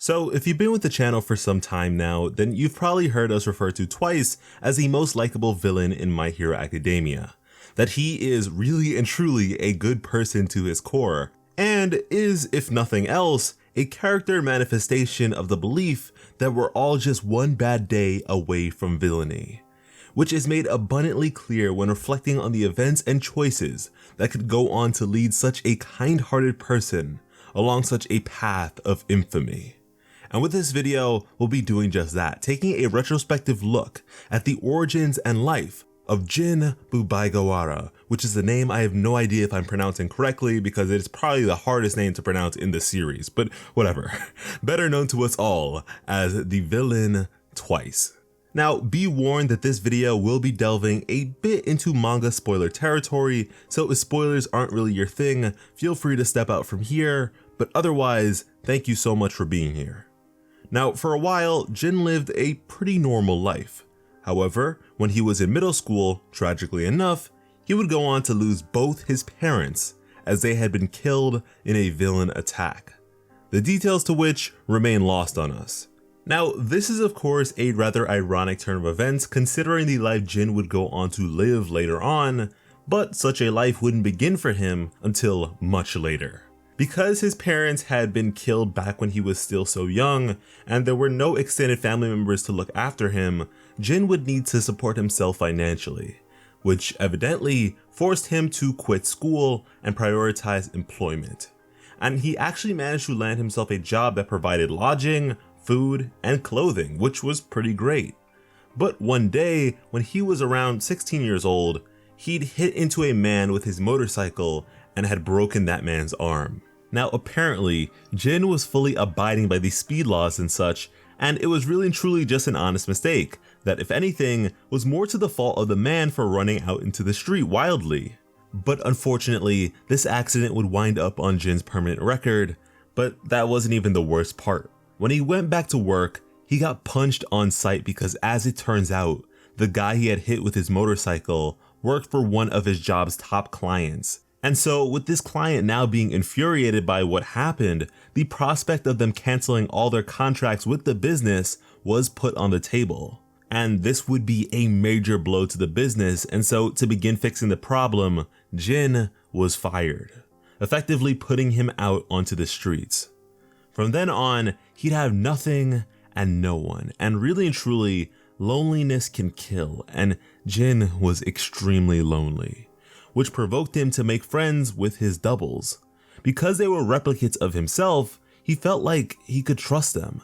So if you've been with the channel for some time now, then you've probably heard us refer to Twice as the most likable villain in My Hero Academia. That he is really and truly a good person to his core, and is, if nothing else, a character manifestation of the belief that we're all just one bad day away from villainy, which is made abundantly clear when reflecting on the events and choices that could go on to lead such a kind-hearted person along such a path of infamy. And with this video, we'll be doing just that, taking a retrospective look at the origins and life of Jin Bubaigawara, which is a name I have no idea if I'm pronouncing correctly because it's probably the hardest name to pronounce in the series, but whatever. Better known to us all as the villain Twice. Now, be warned that this video will be delving a bit into manga spoiler territory, so if spoilers aren't really your thing, feel free to step out from here, but otherwise, thank you so much for being here. Now, for a while, Jin lived a pretty normal life. However, when he was in middle school, tragically enough, he would go on to lose both his parents as they had been killed in a villain attack, the details to which remain lost on us. Now, this is of course a rather ironic turn of events considering the life Jin would go on to live later on, but such a life wouldn't begin for him until much later. Because his parents had been killed back when he was still so young, and there were no extended family members to look after him, Jin would need to support himself financially, which evidently forced him to quit school and prioritize employment. And he actually managed to land himself a job that provided lodging, food, and clothing, which was pretty great. But one day, when he was around 16 years old, he'd hit into a man with his motorcycle and had broken that man's arm. Now apparently, Jin was fully abiding by the speed laws and such, and it was really and truly just an honest mistake that, if anything, was more to the fault of the man for running out into the street wildly. But unfortunately, this accident would wind up on Jin's permanent record, but that wasn't even the worst part. When he went back to work, he got punched on sight because, as it turns out, the guy he had hit with his motorcycle worked for one of his job's top clients. And so, with this client now being infuriated by what happened, the prospect of them canceling all their contracts with the business was put on the table. And this would be a major blow to the business, and so to begin fixing the problem, Jin was fired, effectively putting him out onto the streets. From then on, he'd have nothing and no one, and really and truly, loneliness can kill, and Jin was extremely lonely, which provoked him to make friends with his doubles. Because they were replicates of himself, he felt like he could trust them.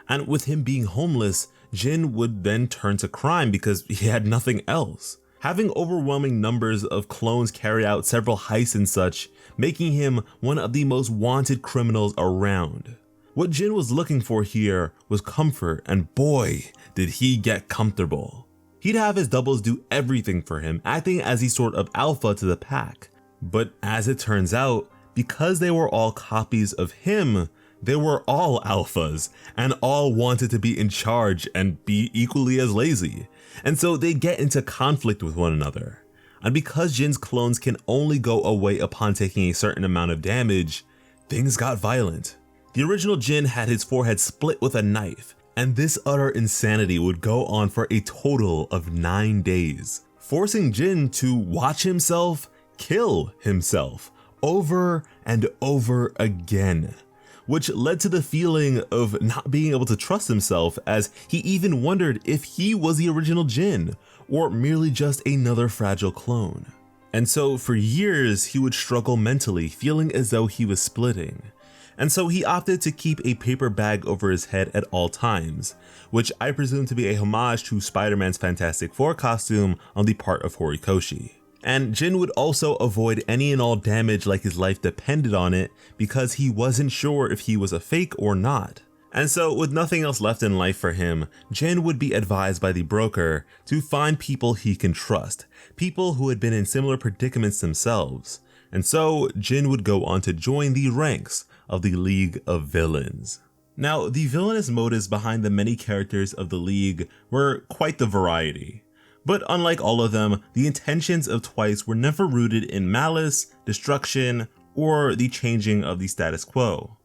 And with him being homeless, Jin would then turn to crime because he had nothing else, having overwhelming numbers of clones carry out several heists and such, making him one of the most wanted criminals around. What Jin was looking for here was comfort, and boy, did he get comfortable. He'd have his doubles do everything for him, acting as a sort of alpha to the pack. But as it turns out, because they were all copies of him, they were all alphas, and all wanted to be in charge and be equally as lazy. And so they get into conflict with one another. And because Jin's clones can only go away upon taking a certain amount of damage, things got violent. The original Jin had his forehead split with a knife, and this utter insanity would go on for a total of 9 days, forcing Jin to watch himself kill himself over and over again, which led to the feeling of not being able to trust himself, as he even wondered if he was the original Jin or merely just another fragile clone. And so for years he would struggle mentally, feeling as though he was splitting. And so he opted to keep a paper bag over his head at all times, which I presume to be a homage to Spider-Man's Fantastic Four costume on the part of Horikoshi. And Jin would also avoid any and all damage like his life depended on it because he wasn't sure if he was a fake or not. And so with nothing else left in life for him, Jin would be advised by the broker to find people he can trust, people who had been in similar predicaments themselves. And so Jin would go on to join the ranks of the League of Villains. Now, the villainous motives behind the many characters of the League were quite the variety. But unlike all of them, the intentions of Twice were never rooted in malice, destruction, or the changing of the status quo.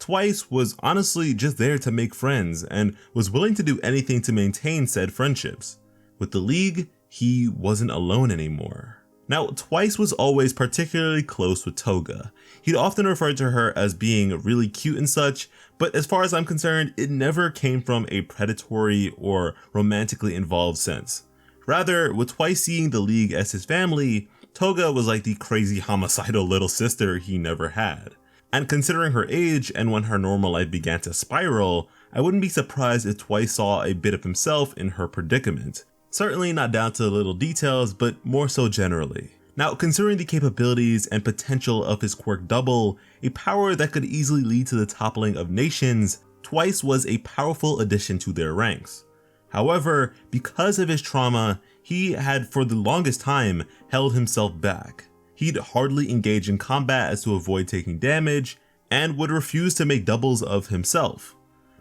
Twice was honestly just there to make friends and was willing to do anything to maintain said friendships. With the League, he wasn't alone anymore. Now, Twice was always particularly close with Toga. He'd often referred to her as being really cute and such, but as far as I'm concerned, it never came from a predatory or romantically involved sense. Rather, with Twice seeing the League as his family, Toga was like the crazy homicidal little sister he never had. And considering her age and when her normal life began to spiral, I wouldn't be surprised if Twice saw a bit of himself in her predicament. Certainly not down to the little details, but more so generally. Now, considering the capabilities and potential of his quirk Double, a power that could easily lead to the toppling of nations, Twice was a powerful addition to their ranks. However, because of his trauma, he had for the longest time held himself back. He'd hardly engage in combat as to avoid taking damage, and would refuse to make doubles of himself.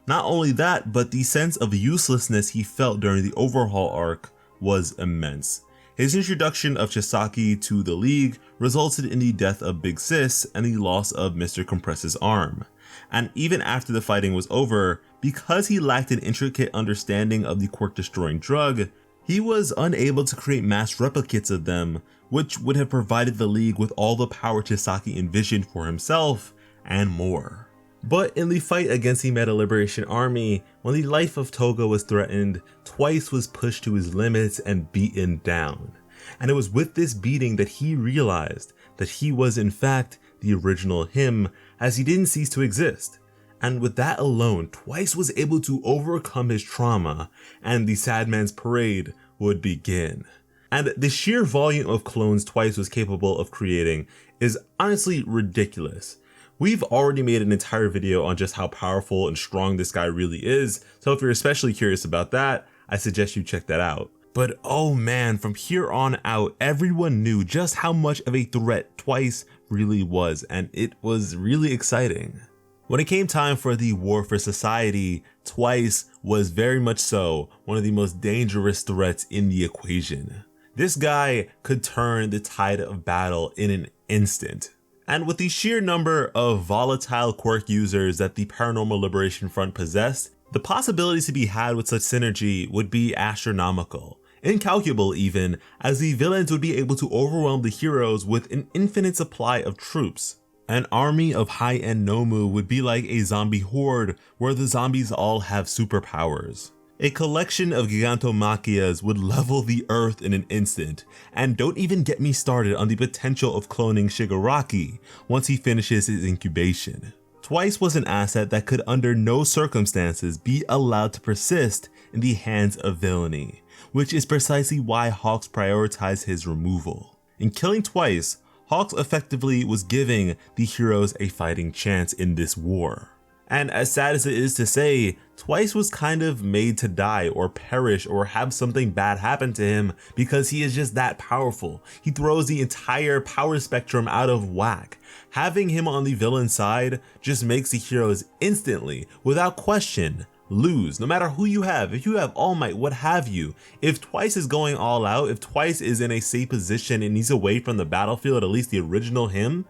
Not only that, but the sense of uselessness he felt during the overhaul arc was immense. His introduction of Chisaki to the League resulted in the death of Big Sis and the loss of Mr. Compress's arm. And even after the fighting was over, because he lacked an intricate understanding of the quirk-destroying drug, he was unable to create mass replicates of them, which would have provided the League with all the power Chisaki envisioned for himself, and more. But in the fight against the Meta Liberation Army, when the life of Toga was threatened, Twice was pushed to his limits and beaten down. And it was with this beating that he realized that he was in fact the original him, as he didn't cease to exist. And with that alone, Twice was able to overcome his trauma, and the Sad Man's Parade would begin. And the sheer volume of clones Twice was capable of creating is honestly ridiculous. We've already made an entire video on just how powerful and strong this guy really is, so if you're especially curious about that, I suggest you check that out. But oh man, from here on out, everyone knew just how much of a threat Twice really was, and it was really exciting. When it came time for the War for Society, Twice was very much so one of the most dangerous threats in the equation. This guy could turn the tide of battle in an instant. And with the sheer number of volatile quirk users that the Paranormal Liberation Front possessed, the possibilities to be had with such synergy would be astronomical. Incalculable even, as the villains would be able to overwhelm the heroes with an infinite supply of troops. An army of high-end Nomu would be like a zombie horde where the zombies all have superpowers. A collection of Gigantomachias would level the earth in an instant, and don't even get me started on the potential of cloning Shigaraki once he finishes his incubation. Twice was an asset that could under no circumstances be allowed to persist in the hands of villainy, which is precisely why Hawks prioritized his removal. In killing Twice, Hawks effectively was giving the heroes a fighting chance in this war. And as sad as it is to say, Twice was kind of made to die or perish or have something bad happen to him because he is just that powerful. He throws the entire power spectrum out of whack. Having him on the villain side just makes the heroes instantly, without question, lose. No matter who you have, if you have All Might, what have you, if Twice is going all out, if Twice is in a safe position and he's away from the battlefield, at least the original him,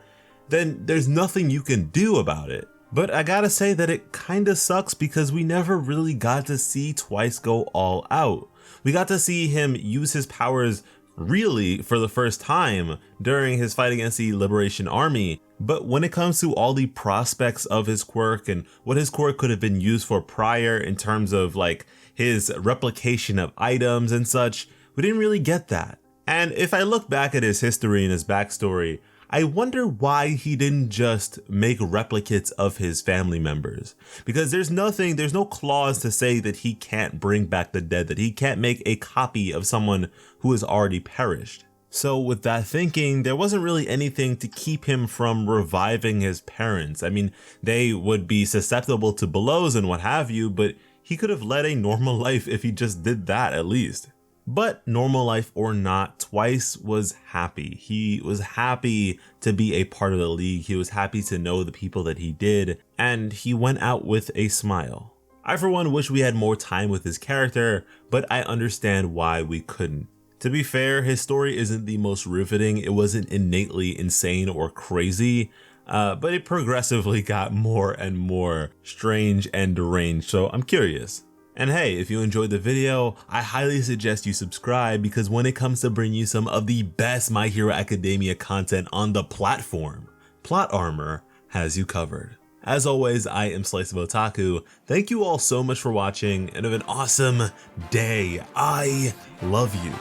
then there's nothing you can do about it. But I gotta say that it kinda sucks because we never really got to see Twice go all out. We got to see him use his powers really for the first time during his fight against the Liberation Army. But when it comes to all the prospects of his quirk and what his quirk could have been used for prior in terms of like his replication of items and such, we didn't really get that. And if I look back at his history and his backstory, I wonder why he didn't just make replicates of his family members. Because there's no clause to say that he can't bring back the dead, that he can't make a copy of someone who has already perished. So with that thinking, there wasn't really anything to keep him from reviving his parents. I mean, they would be susceptible to blows and what have you, but he could have led a normal life if he just did that at least. But normal life or not, Twice was happy. He was happy to be a part of the League. He was happy to know the people that he did, and he went out with a smile. I for one wish we had more time with his character, but I understand why we couldn't. To be fair, his story isn't the most riveting. It wasn't innately insane or crazy, but it progressively got more and more strange and deranged, so I'm curious. And hey, if you enjoyed the video, I highly suggest you subscribe, because when it comes to bringing you some of the best My Hero Academia content on the platform, Plot Armor has you covered. As always, I am Slice of Otaku. Thank you all so much for watching, and have an awesome day. I love you.